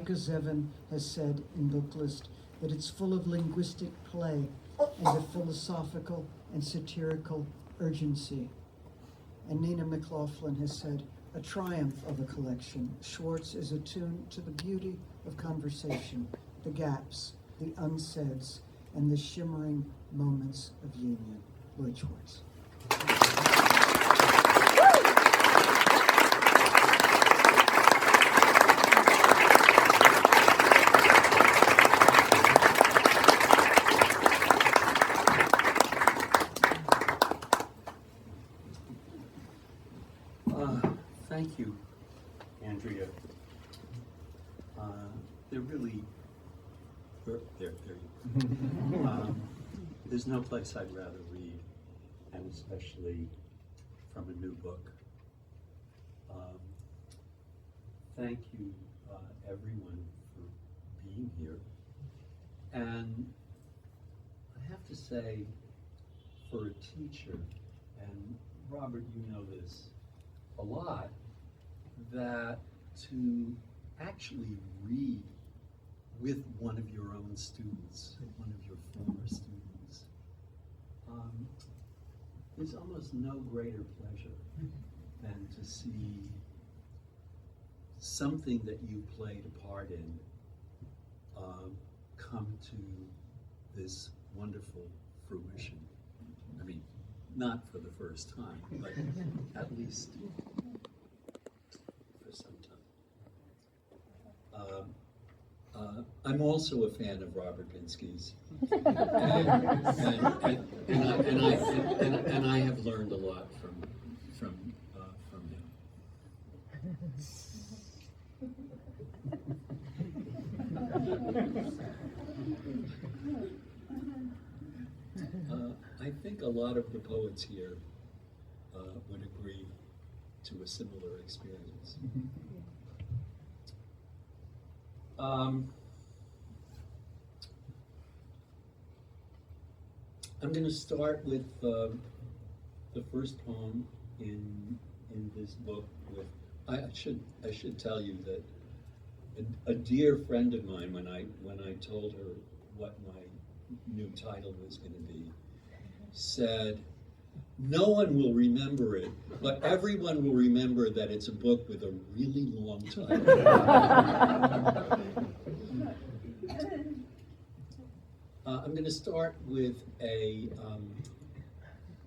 Micah Zevin has said in Booklist that it's full of linguistic play and a philosophical and satirical urgency. And Nina McLaughlin has said, a triumph of a collection. Schwartz is attuned to the beauty of conversation, the gaps, the unsaids, and the shimmering moments of union. Lloyd Schwartz. Thank you, Andrea. They're really, there you there's no place I'd rather read, and especially from a new book. Thank you, everyone, for being here. And I have to say, for a teacher, and Robert, you know this a lot, that to actually read with one of your own students, one of your former students, there's almost no greater pleasure than to see something that you played a part in come to this wonderful fruition. I mean, not for the first time, but at least for some time. I'm also a fan of Robert Pinsky's, and I have learned a lot from him. I think a lot of the poets here would agree to a similar experience. I'm going to start with the first poem in this book. With I should tell you that a dear friend of mine, when I told her what my new title was going to be, said, "No one will remember it, but everyone will remember that it's a book with a really long title." I'm going to start with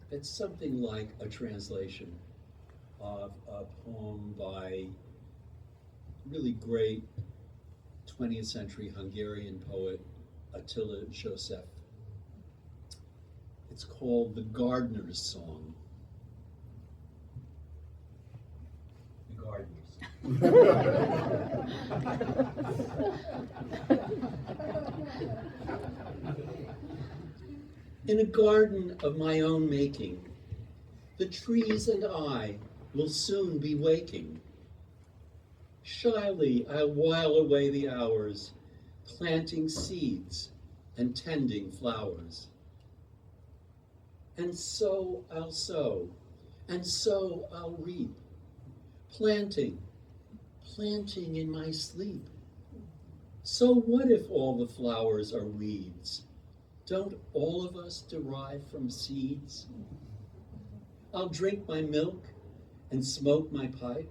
it's something like a translation of a poem by a really great 20th century Hungarian poet, Attila József. It's called The Gardener's Song. The Gardener's. In a garden of my own making, the trees and I will soon be waking. Shyly I'll while away the hours, planting seeds and tending flowers. And so I'll sow, and so I'll reap, planting in my sleep. So what if all the flowers are weeds? Don't all of us derive from seeds? I'll drink my milk and smoke my pipe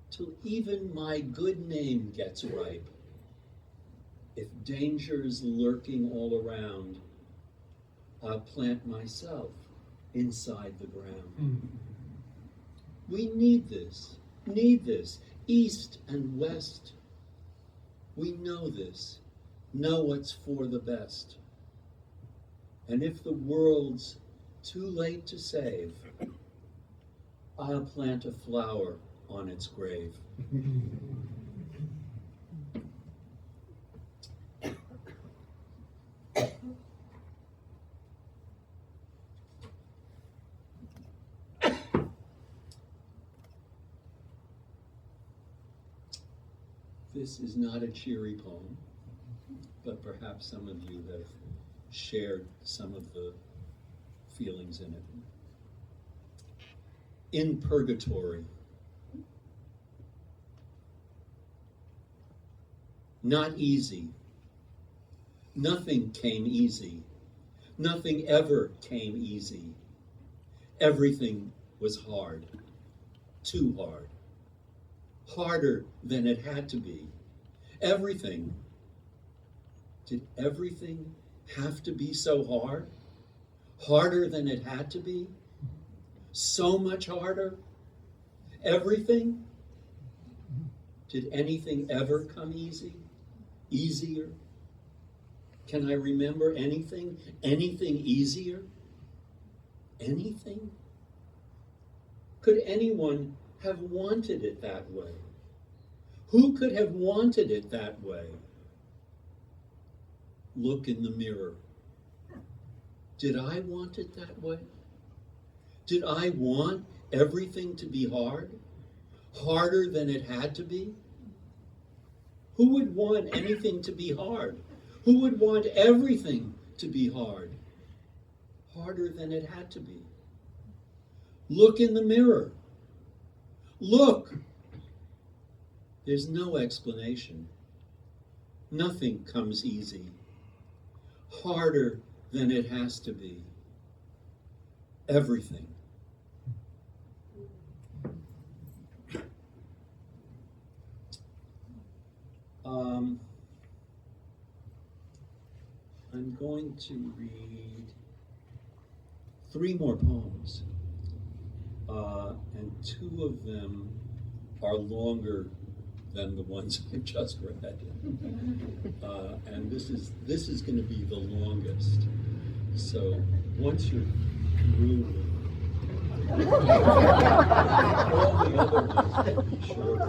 till even my good name gets ripe. If danger's lurking all around, I'll plant myself inside the ground. We need this, east and west. We know this, know what's for the best. And if the world's too late to save, I'll plant a flower on its grave. This is not a cheery poem, but perhaps some of you have shared some of the feelings in it. In Purgatory. Not easy. Nothing came easy. Nothing ever came easy. Everything was hard. Too hard. Harder than it had to be. Everything. Did everything have to be so hard? Harder than it had to be? So much harder? Everything? Did anything ever come easy? Easier? Can I remember anything? Anything easier? Anything? Could anyone have wanted it that way? Who could have wanted it that way? Look in the mirror. Did I want it that way? Did I want everything to be hard? Harder than it had to be? Who would want anything to be hard? Who would want everything to be hard? Harder than it had to be. Look in the mirror. Look. There's no explanation. Nothing comes easy. Harder than it has to be. Everything. I'm going to read 3 more poems, and 2 of them are longer than the ones I've just read. And this is going to be the longest. So once you're through with all the other ones will be shorter.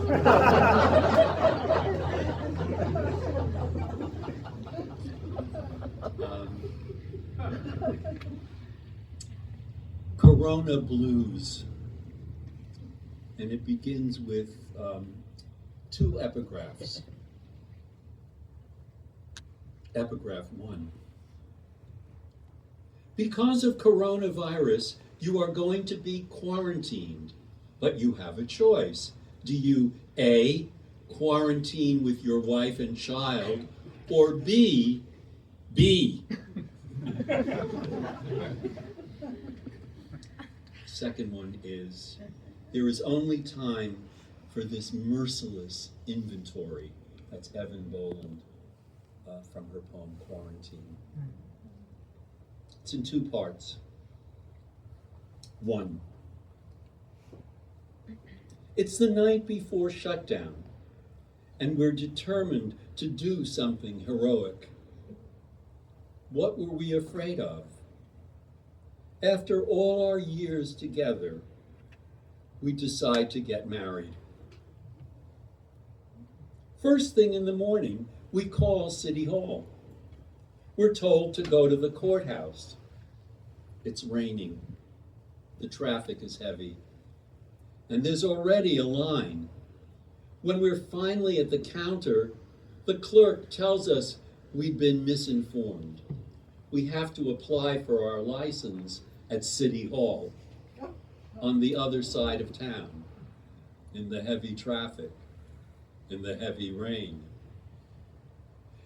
Corona Blues. And it begins with 2 epigraphs. Epigraph 1. Because of coronavirus, you are going to be quarantined, but you have a choice. Do you A, quarantine with your wife and child, or B, Second one is, there is only time for this merciless inventory. That's Evan Boland from her poem, Quarantine. It's in 2 parts. 1. It's the night before shutdown, and we're determined to do something heroic. What were we afraid of? After all our years together, we decide to get married. First thing in the morning, we call City Hall. We're told to go to the courthouse. It's raining. The traffic is heavy. And there's already a line. When we're finally at the counter, the clerk tells us we've been misinformed. We have to apply for our license at City Hall on the other side of town, in the heavy traffic, in the heavy rain.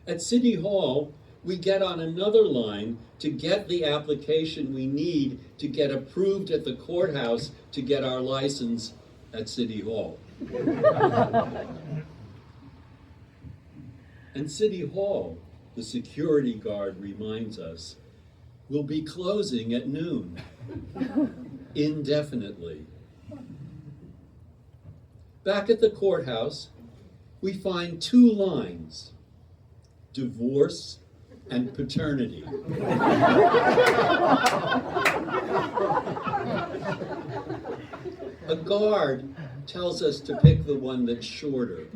At City Hall, we get on another line to get the application we need to get approved at the courthouse to get our license at City Hall. And City Hall, the security guard reminds us, will be closing at noon, indefinitely. Back at the courthouse, we find 2 lines, divorce and paternity. A guard tells us to pick the one that's shorter.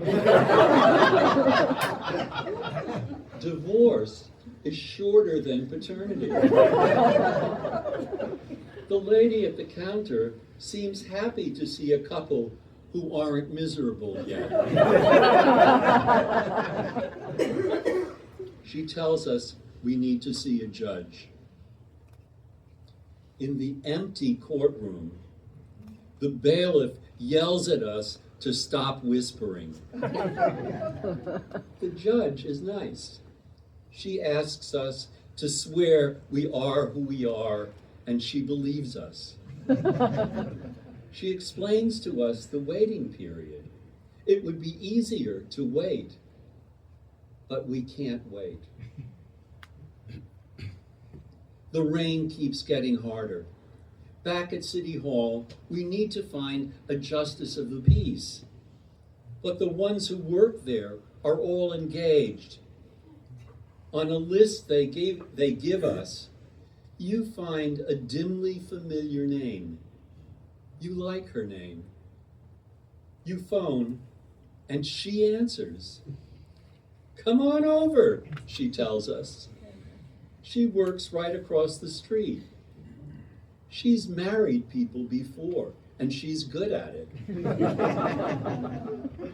Divorce is shorter than paternity. The lady at the counter seems happy to see a couple who aren't miserable yet. She tells us we need to see a judge. In the empty courtroom, the bailiff yells at us to stop whispering. The judge is nice. She asks us to swear we are who we are, and she believes us. She explains to us the waiting period. It would be easier to wait, but we can't wait. The rain keeps getting harder. Back at City Hall, we need to find a justice of the peace. But the ones who work there are all engaged. On a list they give us, you find a dimly familiar name. You like her name. You phone, and she answers. Come on over, she tells us. She works right across the street. She's married people before, and she's good at it.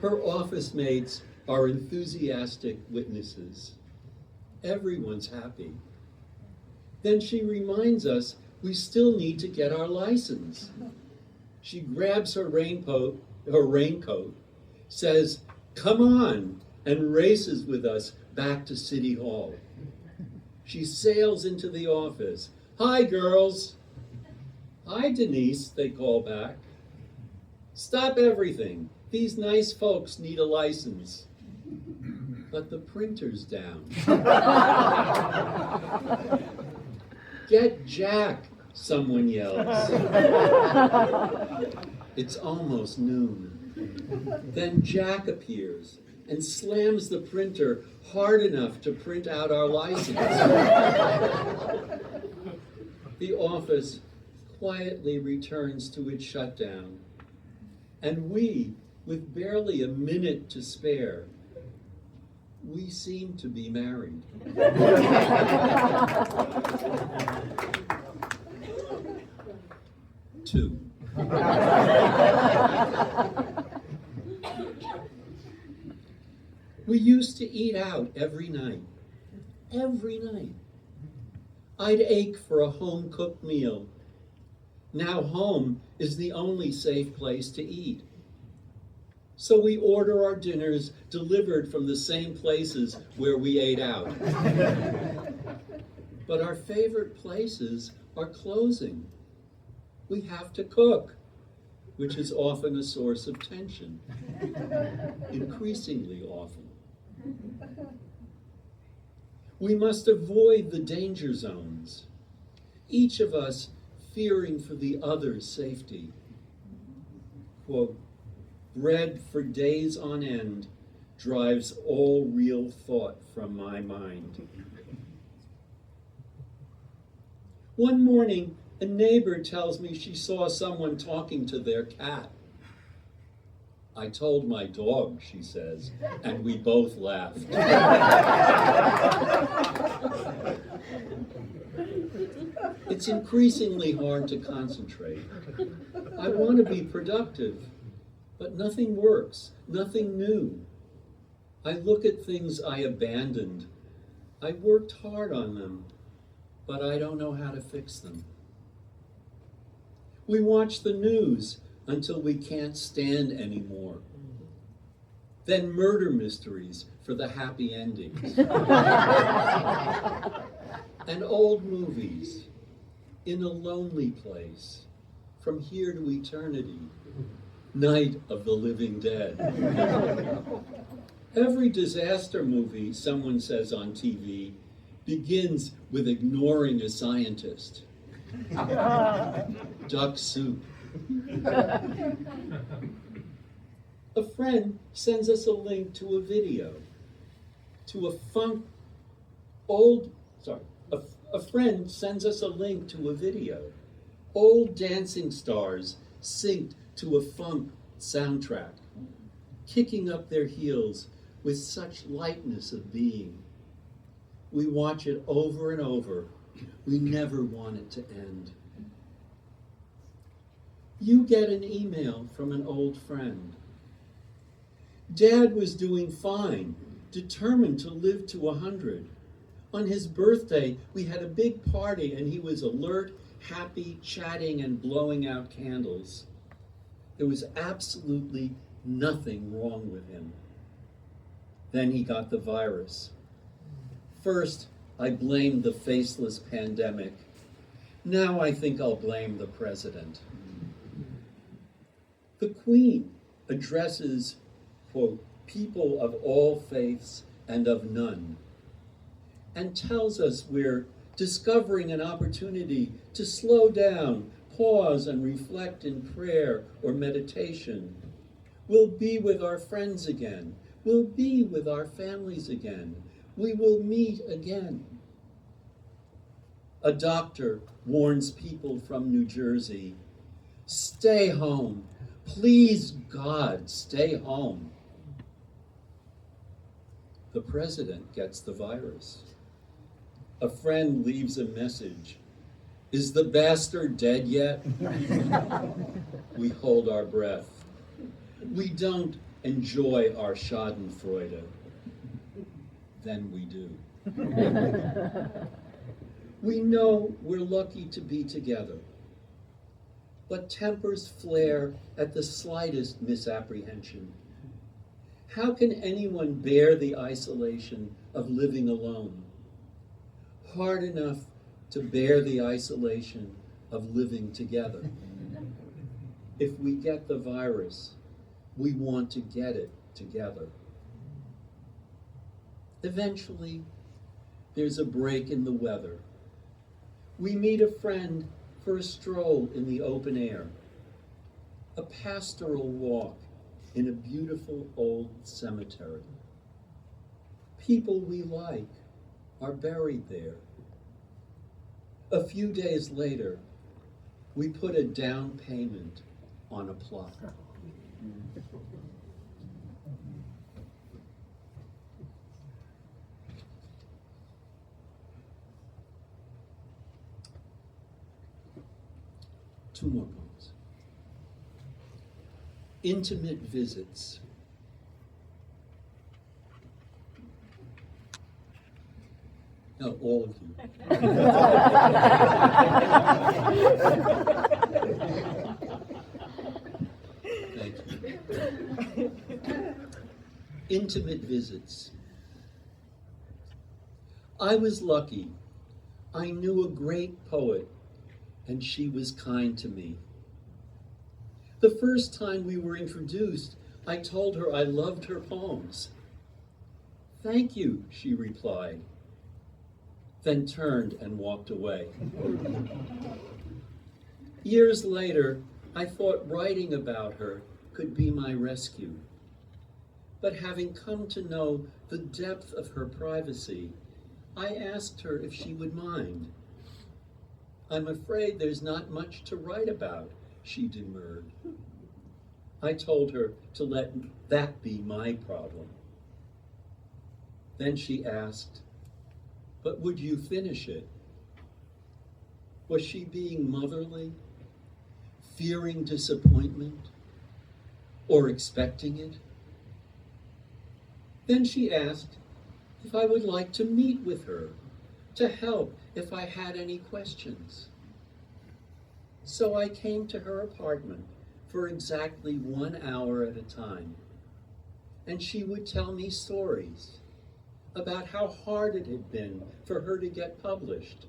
Her office mates are enthusiastic witnesses. Everyone's happy. Then she reminds us we still need to get our license. She grabs her raincoat, says, "Come on," and races with us back to City Hall. She sails into the office. "Hi, girls." "Hi, Denise," they call back. "Stop everything. These nice folks need a license." But the printer's down. "Get Jack," someone yells. It's almost noon. Then Jack appears and slams the printer hard enough to print out our license. The office quietly returns to its shutdown, and we, with barely a minute to spare, we seem to be married. Two. We used to eat out every night. Every night. I'd ache for a home-cooked meal. Now home is the only safe place to eat. So we order our dinners delivered from the same places where we ate out. But our favorite places are closing. We have to cook, which is often a source of tension, increasingly often. We must avoid the danger zones, each of us fearing for the other's safety. Quote, "Bread for days on end drives all real thought from my mind." One morning, a neighbor tells me she saw someone talking to their cat. "I told my dog," she says, and we both laughed. It's increasingly hard to concentrate. I want to be productive, but nothing works, nothing new. I look at things I abandoned. I worked hard on them, but I don't know how to fix them. We watch the news until we can't stand anymore. Then murder mysteries for the happy endings. And old movies, In a Lonely Place, From Here to Eternity, Night of the Living Dead. Every disaster movie, someone says on TV, begins with ignoring a scientist. Duck soup. A friend sends us a link to a video, to a friend sends us a link to a video. Old dancing stars synced to a funk soundtrack, kicking up their heels with such lightness of being. We watch it over and over. We never want it to end. You get an email from an old friend. Dad was doing fine, determined to live to 100. On his birthday, we had a big party and he was alert, happy, chatting and blowing out candles. There was absolutely nothing wrong with him. Then he got the virus. First, I blamed the faceless pandemic. Now I think I'll blame the president. The Queen addresses, quote, people of all faiths and of none, and tells us we're discovering an opportunity to slow down, pause, and reflect in prayer or meditation. We'll be with our friends again. We'll be with our families again. We will meet again. A doctor warns people from New Jersey, stay home. Please, God, stay home. The president gets the virus. A friend leaves a message. Is the bastard dead yet? We hold our breath. We don't enjoy our schadenfreude. Then we do. We know we're lucky to be together, but tempers flare at the slightest misapprehension. How can anyone bear the isolation of living alone? Hard enough to bear the isolation of living together. If we get the virus, we want to get it together. Eventually, there's a break in the weather. We meet a friend for a stroll in the open air, a pastoral walk in a beautiful old cemetery. People we like are buried there. A few days later, we put a down payment on a plot. Two more poems. Intimate visits. No, all of you. Thank you. Intimate visits. I was lucky. I knew a great poet, and she was kind to me. The first time we were introduced, I told her I loved her poems. Thank you, she replied, then turned and walked away. Years later, I thought writing about her could be my rescue. But having come to know the depth of her privacy, I asked her if she would mind. I'm afraid there's not much to write about, she demurred. I told her to let that be my problem. Then she asked, but would you finish it? Was she being motherly, fearing disappointment, or expecting it? Then she asked if I would like to meet with her, to help if I had any questions. So I came to her apartment for exactly 1 hour at a time, and she would tell me stories about how hard it had been for her to get published,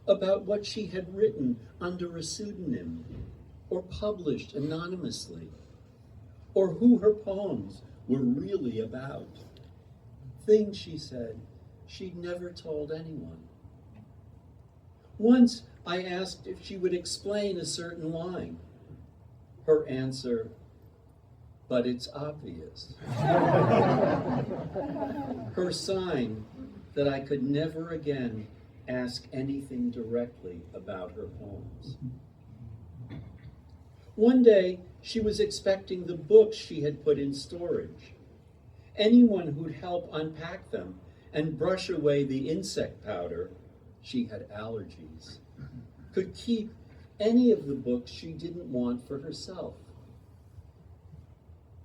about what she had written under a pseudonym or published anonymously, or who her poems were really about. Things, she said, she'd never told anyone. Once I asked if she would explain a certain line. Her answer, but it's obvious. Her sign that I could never again ask anything directly about her poems. One day, she was expecting the books she had put in storage. Anyone who'd help unpack them and brush away the insect powder, she had allergies, could keep any of the books she didn't want for herself.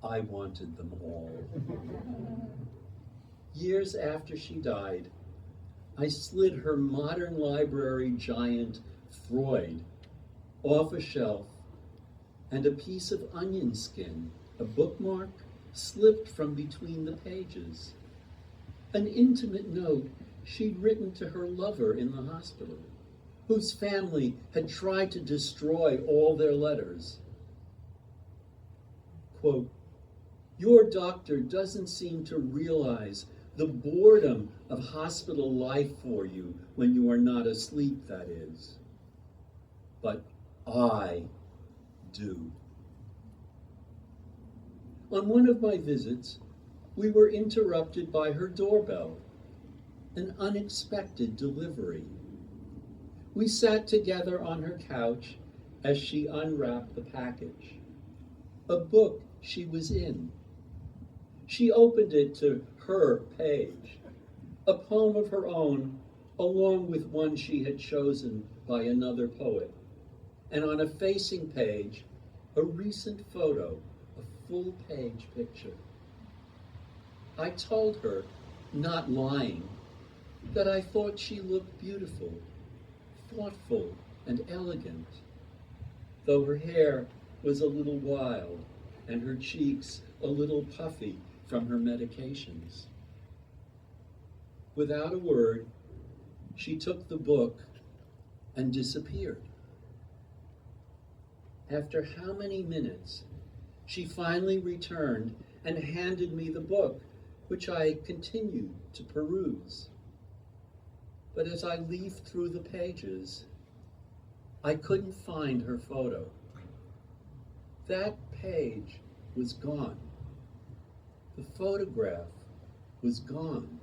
I wanted them all. Years after she died, I slid her modern library giant, Freud, off a shelf, and a piece of onion skin A bookmark slipped from between the pages. An intimate note she'd written to her lover in the hospital, whose family had tried to destroy all their letters. Quote, "Your doctor doesn't seem to realize the boredom of hospital life for you when you are not asleep, that is. But I do." On one of my visits, we were interrupted by her doorbell, an unexpected delivery. We sat together on her couch as she unwrapped the package, a book she was in. She opened it to her page, a poem of her own, along with one she had chosen by another poet, and on a facing page, a recent photo, a full-page picture. I told her, not lying, that I thought she looked beautiful, thoughtful, and elegant, though her hair was a little wild and her cheeks a little puffy from her medications. Without a word, she took the book and disappeared. After how many minutes, she finally returned and handed me the book, which I continued to peruse. But as I leafed through the pages, I couldn't find her photo. That page was gone. The photograph was gone.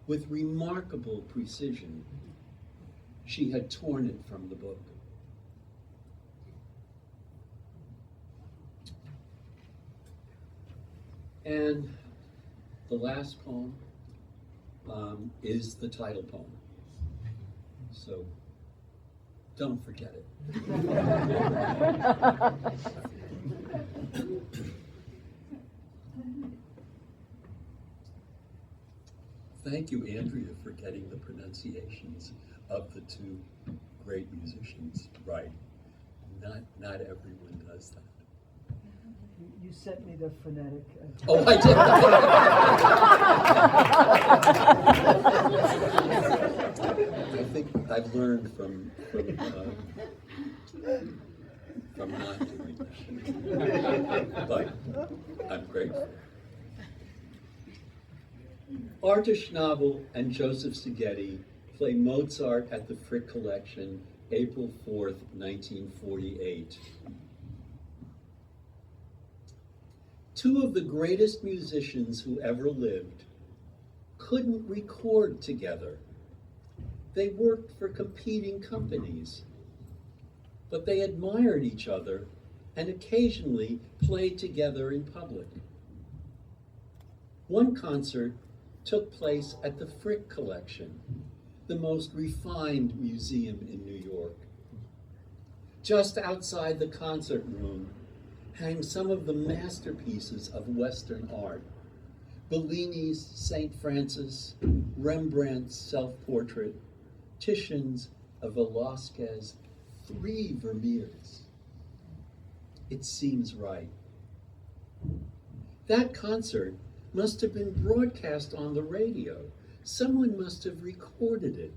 With remarkable precision, she had torn it from the book. And the last poem is the title poem. So don't forget it. Thank you, Andrea, for getting the pronunciations of the two great musicians right. Not everyone does that. You sent me the phonetic. Oh, I did. I think I've learned from not doing that. But I'm grateful. Artur Schnabel and Joseph Szigeti play Mozart at the Frick Collection, April 4th, 1948. Two of the greatest musicians who ever lived couldn't record together. They worked for competing companies, but they admired each other and occasionally played together in public. One concert took place at the Frick Collection, the most refined museum in New York. Just outside the concert room hang some of the masterpieces of Western art: Bellini's St. Francis, Rembrandt's self-portrait, Titian's a Velázquez, 3 Vermeers. It seems right. That concert must have been broadcast on the radio. Someone must have recorded it.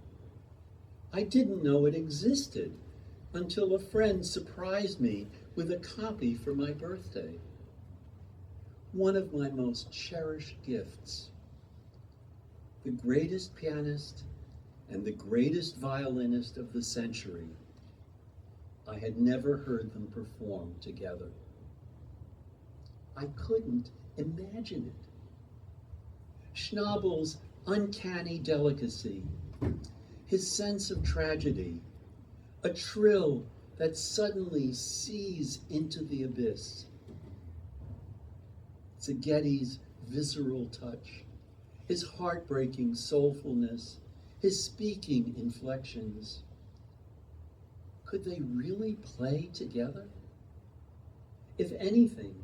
I didn't know it existed until a friend surprised me with a copy for my birthday. One of my most cherished gifts. The greatest pianist and the greatest violinist of the century. I had never heard them perform together. I couldn't imagine it. Schnabel's uncanny delicacy, his sense of tragedy, a trill that suddenly sees into the abyss. Szigeti's visceral touch, his heartbreaking soulfulness, his speaking inflections. Could they really play together? If anything,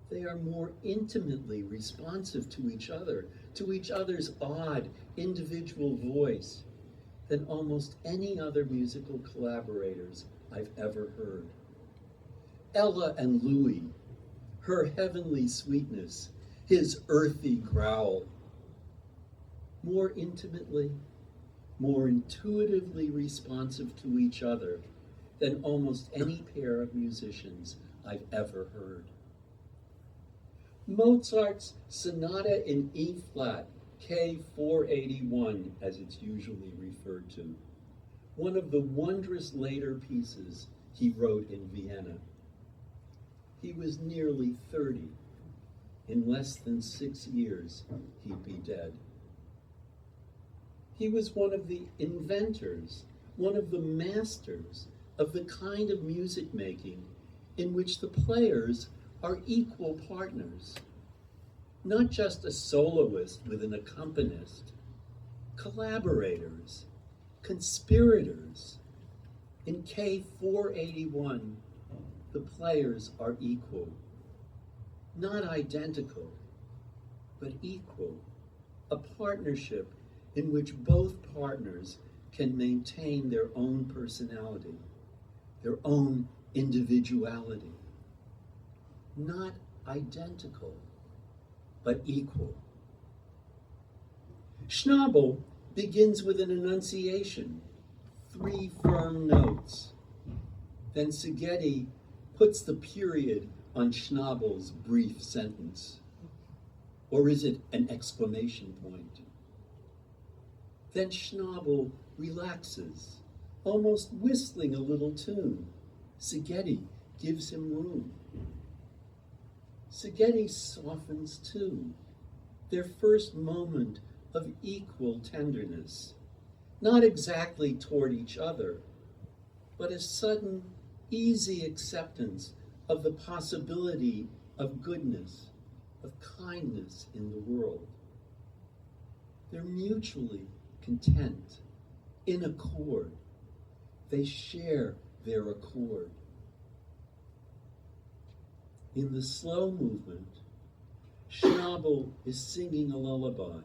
they are more intimately responsive to each other's odd individual voice than almost any other musical collaborators I've ever heard. Ella and Louis her heavenly sweetness, his earthy growl. More intimately, more intuitively responsive to each other than almost any pair of musicians I've ever heard. Mozart's Sonata in E-flat, K481, as it's usually referred to, one of the wondrous later pieces he wrote in Vienna. He was nearly 30. In less than 6 years, he'd be dead. He was one of the inventors, one of the masters of the kind of music making in which the players are equal partners, not just a soloist with an accompanist, collaborators, conspirators. In K481, the players are equal, not identical, but equal, a partnership in which both partners can maintain their own personality, their own individuality. Not identical, but equal. Schnabel begins with an enunciation, 3 firm notes. Then Szigeti puts the period on Schnabel's brief sentence. Or is it an exclamation point? Then Schnabel relaxes, almost whistling a little tune. Szigeti gives him room. Szigeti softens too, their first moment of equal tenderness, not exactly toward each other, but a sudden, easy acceptance of the possibility of goodness, of kindness in the world. They're mutually content, in accord. They share their accord. In the slow movement, Schnabel is singing a lullaby.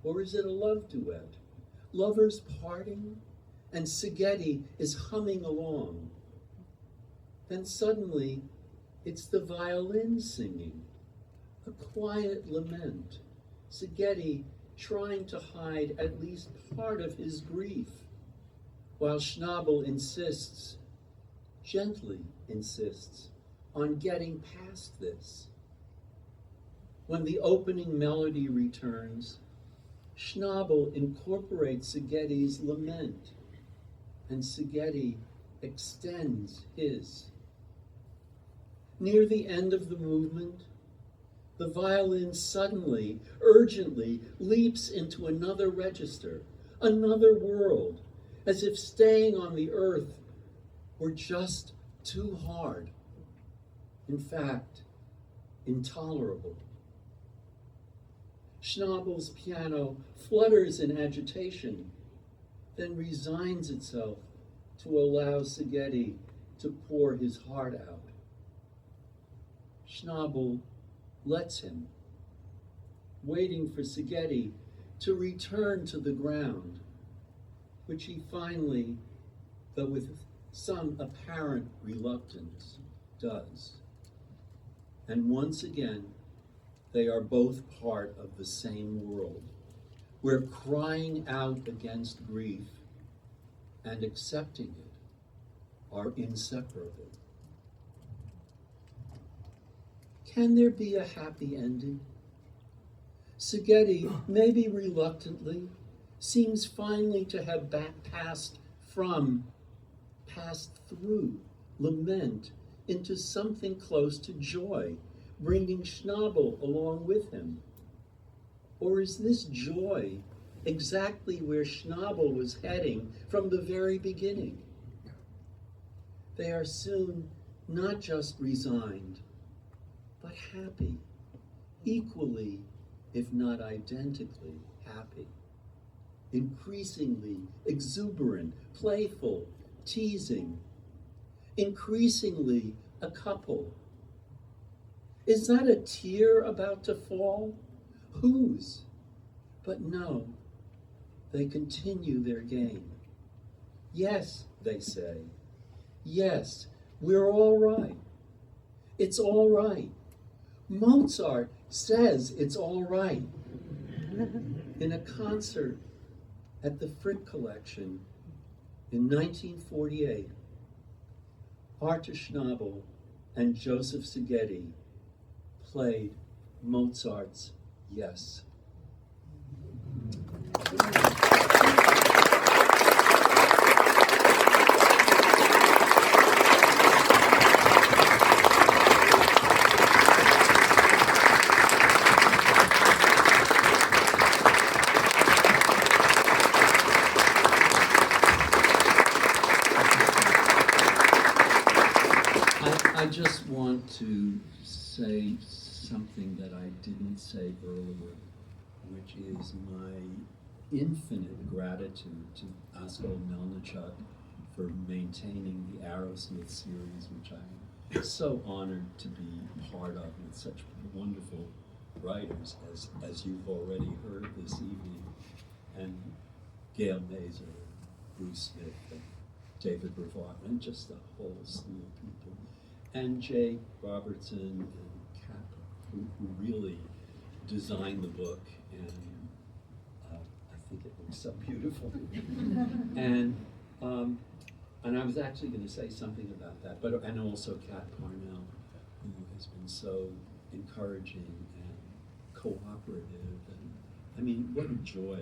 Or is it a love duet? Lovers parting, and Szigeti is humming along. Then suddenly, it's the violin singing, a quiet lament, Szigeti trying to hide at least part of his grief, while Schnabel insists, gently insists, on getting past this. When the opening melody returns, Schnabel incorporates Szigeti's lament, and Szigeti extends his. Near the end of the movement, the violin suddenly, urgently leaps into another register, another world, as if staying on the earth were just too hard. In fact, intolerable. Schnabel's piano flutters in agitation, then resigns itself to allow Szigeti to pour his heart out. Schnabel lets him, waiting for Szigeti to return to the ground, which he finally, though with some apparent reluctance, does. And once again, they are both part of the same world, where crying out against grief and accepting it are inseparable. Can there be a happy ending? Szigeti, maybe reluctantly, seems finally to have passed through lament into something close to joy, bringing Schnabel along with him. Or is this joy exactly where Schnabel was heading from the very beginning? They are soon not just resigned, but happy, equally, if not identically, happy. Increasingly exuberant, playful, teasing, increasingly a couple. Is that a tear about to fall? Whose? But no, they continue their game. Yes, they say. Yes, we're all right. It's all right. Mozart says it's all right. In a concert at the Frick Collection in 1948, Artur Schnabel and Joseph Szigeti played Mozart's Yes. I just want to say something that I didn't say earlier, which is my infinite gratitude to Asko Melnichuk for maintaining the Aerosmith series, which I'm so honored to be part of with such wonderful writers, as you've already heard this evening, and Gail Mazer, Bruce Smith, and David Brevard, and just a whole slew of people, and Jay Robertson and Kappa, who really designed the book, and I think it looks so beautiful. And I was actually going to say something about that, and also Kat Parnell, who has been so encouraging and cooperative, and I mean, what a joy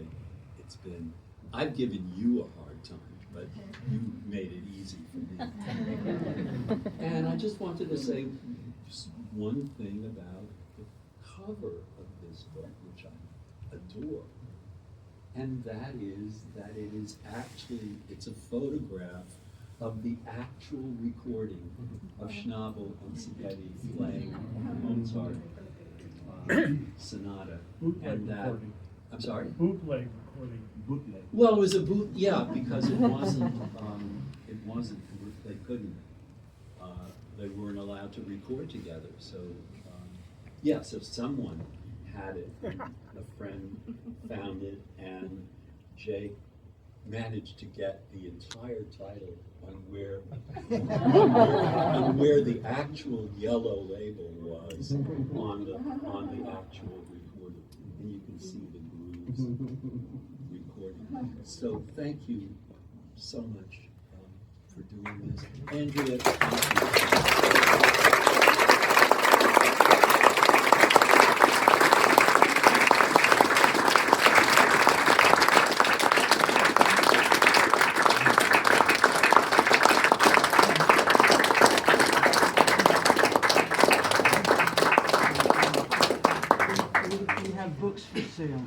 it's been. I've given you a hard time, but you made it easy for me. And I just wanted to say just one thing about the cover of this book, which I adore, and that is that it is actually, it's a photograph of the actual recording of Schnabel and Szigeti playing Mozart sonata. And that, I'm sorry? Bootleg recording. Bootleg. Well, it was a yeah, because it wasn't, they couldn't, they weren't allowed to record together. So, yeah, so someone had it, and a friend found it, and Jake managed to get the entire title on where the actual yellow label was on the actual recording, and you can see the grooves recording. So thank you so much for doing this, Andrea. Thank you. We have books for sale.